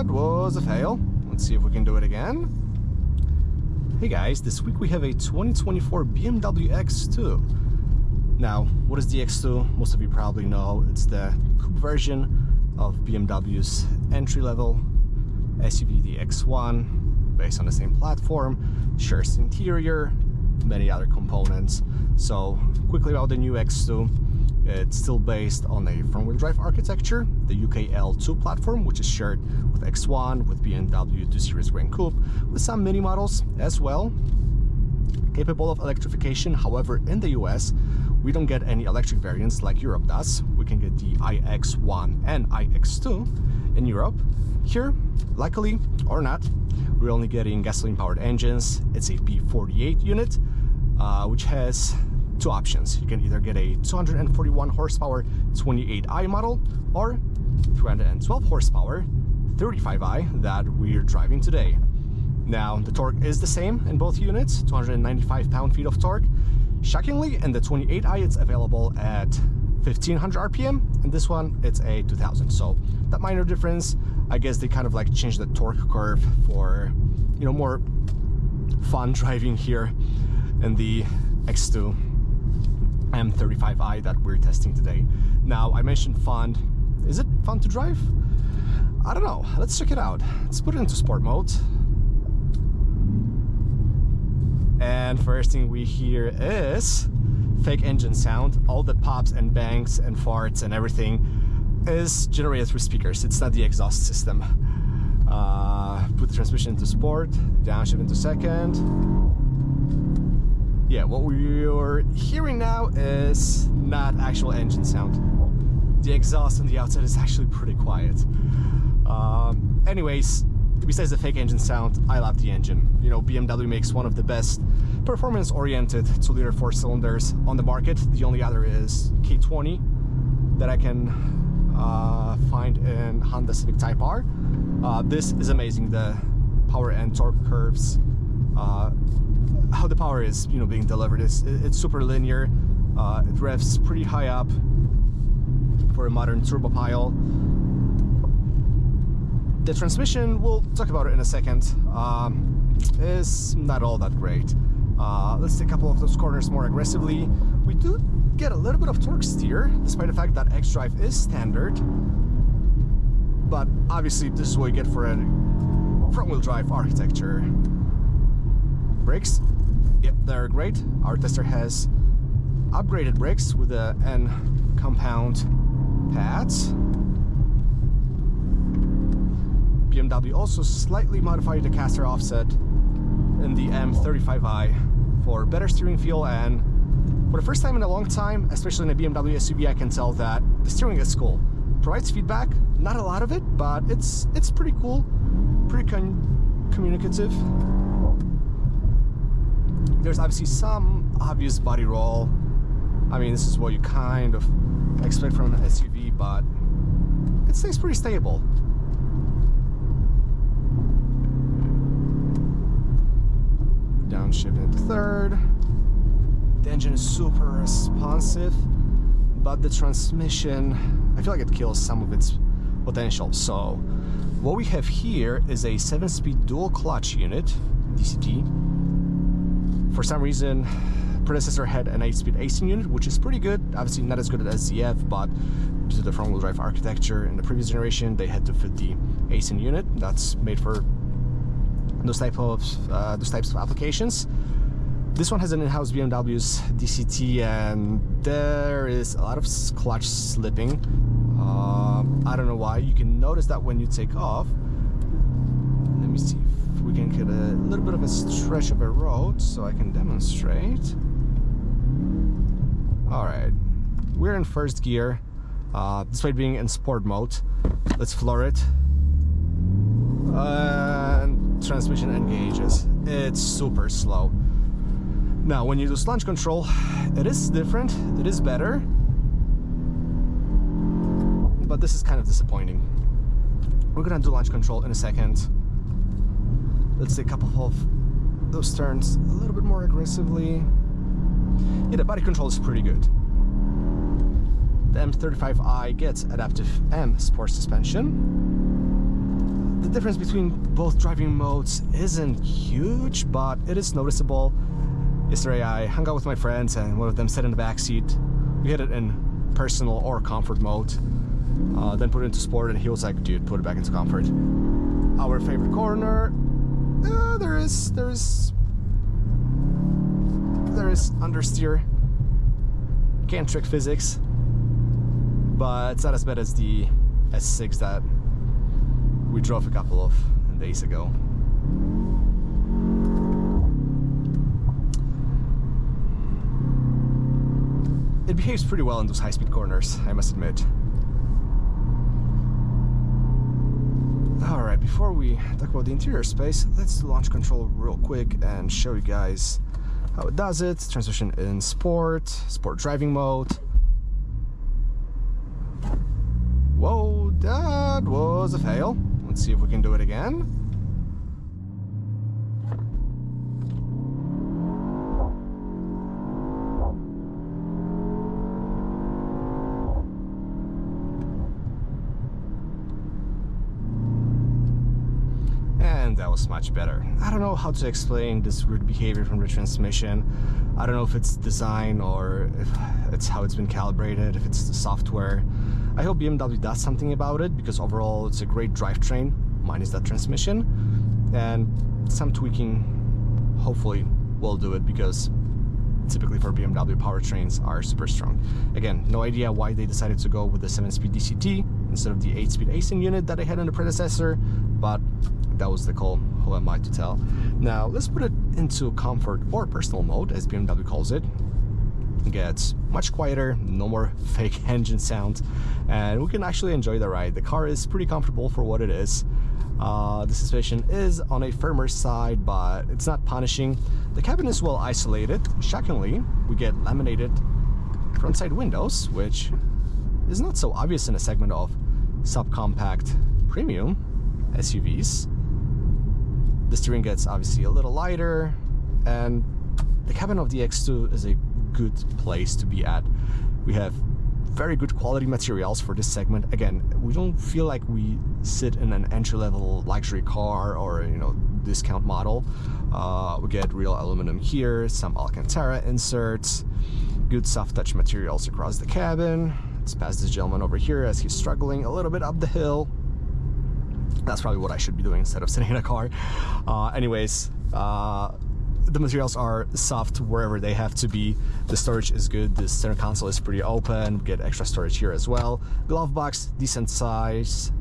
that was a fail. Let's see if we can do it again. Hey guys, this week we have a 2024 BMW X2. Now, what is the X2? Most of you probably know it's the coupe version of BMW's entry-level SUV, the X1, based on the same platform, shares interior, many other components. So, quickly about the new X2. It's still based on a front-wheel drive architecture, the UK L2 platform, which is shared with X1, with BMW 2 Series Grand Coupe, with some mini models as well. Capable of electrification, however, in the US, we don't get any electric variants like Europe does. We can get the iX1 and iX2 in Europe. Here, luckily or not, we're only getting gasoline-powered engines. It's a P48 unit, which has two options. You can either get a 241 horsepower 28i model or 312 horsepower 35i that we're driving today. Now, the torque is the same in both units, 295 pound-feet of torque. Shockingly, in the 28i it's available at 1500 RPM, and this one it's a 2000. So that minor difference, I guess they kind of like changed the torque curve for, you know, more fun driving here in the X2 M35i that we're testing today. Now, I mentioned fun. Is it fun to drive? I don't know. Let's check it out. Let's put it into sport mode. And first thing we hear is fake engine sound. All the pops and bangs and farts and everything is generated through speakers. It's not the exhaust system. Put the transmission into sport, downshift into second. Yeah, what we're hearing now is not actual engine sound. The exhaust on the outside is actually pretty quiet. Anyways, besides the fake engine sound, I love the engine. You know, BMW makes one of the best performance-oriented 2-liter 4 cylinders on the market. The only other is K20 that I can find in Honda Civic Type R. This is amazing, the power and torque curves. How the power is, you know, being delivered is it's super linear. It revs pretty high up for a modern turbo pile. The transmission, we'll talk about it in a second, is not all that great. Let's take a couple of those corners more aggressively. We do get a little bit of torque steer, despite the fact that xDrive is standard. But obviously, this is what you get for a front-wheel drive architecture. Brakes, yep, they're great. Our tester has upgraded brakes with the N compound pads. BMW also slightly modified the caster offset in the M35i for better steering feel, and for the first time in a long time, especially in a BMW SUV, I can tell that the steering is cool. Provides feedback, not a lot of it, but it's pretty cool, pretty communicative. There's obviously some obvious body roll. I mean, this is what you kind of expect from an SUV, but it stays pretty stable. Downshift into third. The engine is super responsive, but the transmission, I feel like it kills some of its potential. So what we have here is a 7-speed dual clutch unit, DCT. For some reason, predecessor had an 8-speed AC unit, which is pretty good. Obviously not as good as SZF, but due to the front-wheel drive architecture in the previous generation, they had to fit the AC unit. That's made for those types of applications. This one has an in-house BMW's DCT, and there is a lot of clutch slipping. I don't know why. You can notice that when you take off. Let me see if we can get a little bit of a stretch of a road so I can demonstrate. Alright, we're in first gear, despite being in sport mode. Let's floor it. And transmission engages. It's super slow. Now, when you do launch control, it is different, it is better, but this is kind of disappointing. We're gonna do launch control in a second. Let's take a couple of those turns a little bit more aggressively. Yeah, the body control is pretty good. The M35i gets adaptive M sport suspension. The difference between both driving modes isn't huge, but it is noticeable. Yesterday I hung out with my friends and one of them sat in the back seat. We had it in personal or comfort mode, then put it into sport, and he was like, dude, put it back into comfort. Our favorite corner, there is understeer. Can't trick physics, but it's not as bad as the S6 that we drove a couple of days ago. It behaves pretty well in those high-speed corners, I must admit. Alright, before we talk about the interior space, let's do launch control real quick and show you guys how it does it. Transmission in sport driving mode. Whoa, that was a fail. Let's see if we can do it again. And that was much better. I don't know how to explain this weird behavior from the transmission. I don't know if it's design or if it's how it's been calibrated, if it's the software. I hope BMW does something about it, because overall it's a great drivetrain, minus that transmission, and some tweaking hopefully will do it, because typically for BMW, powertrains are super strong. Again, no idea why they decided to go with the 7-speed DCT instead of the 8-speed ACEN unit that they had in the predecessor, but that was the call. Who am I to tell? Now let's put it into comfort or personal mode, as BMW calls it. It gets much quieter, no more fake engine sound, and we can actually enjoy the ride. The car is pretty comfortable for what it is. The suspension is on a firmer side, but it's not punishing. The cabin is well isolated. Shockingly, we get laminated front side windows, which is not so obvious in a segment of subcompact premium SUVs. The steering gets obviously a little lighter, and the cabin of the X2 is a good place to be at. We have very good quality materials for this segment. Again, we don't feel like we sit in an entry-level luxury car or, you know, discount model. We get real aluminum here, some Alcantara inserts, good soft touch materials across the cabin. Let's pass this gentleman over here as he's struggling a little bit up the hill. That's probably what I should be doing instead of sitting in a car. Anyways, the materials are soft wherever they have to be. The storage is good. The center console is pretty open. We get extra storage here as well. Glove box, decent size.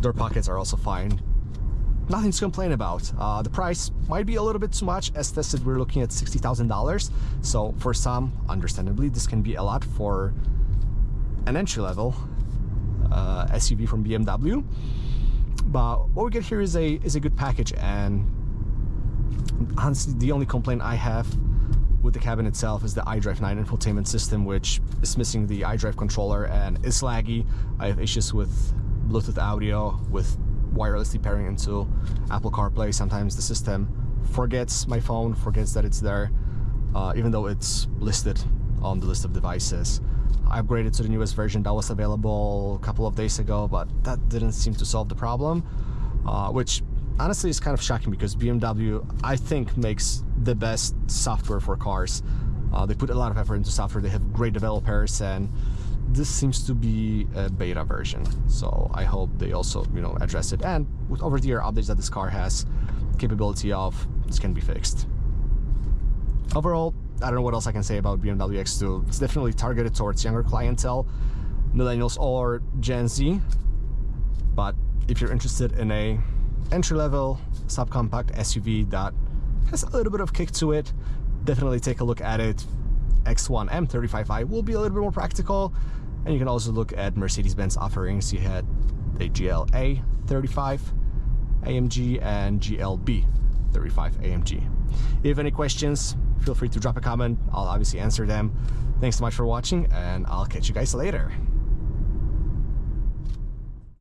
Door pockets are also fine. Nothing to complain about. The price might be a little bit too much. As tested, we're looking at $60,000. So for some, understandably, this can be a lot for an entry-level SUV from BMW. But what we get here is a good package, and honestly, the only complaint I have with the cabin itself is the iDrive 9 infotainment system, which is missing the iDrive controller and is laggy. I have issues with Bluetooth audio, with wirelessly pairing into Apple CarPlay. Sometimes the system forgets my phone, forgets that it's there, even though it's listed on the list of devices. I upgraded to the newest version that was available a couple of days ago, but that didn't seem to solve the problem, which honestly is kind of shocking, because BMW, I think, makes the best software for cars. They put a lot of effort into software. They have great developers, and this seems to be a beta version. So I hope they also, you know, address it. And with over-the-air updates that this car has capability of, this can be fixed. Overall, I don't know what else I can say about BMW X2. It's definitely targeted towards younger clientele, millennials or Gen Z. But if you're interested in a entry-level subcompact SUV that has a little bit of kick to it, definitely take a look at it. X2 M35i will be a little bit more practical, and you can also look at Mercedes-Benz offerings. You had a GLA 35 AMG and GLB 35 AMG. If you have any questions, feel free to drop a comment. I'll obviously answer them. Thanks so much for watching, and I'll catch you guys later.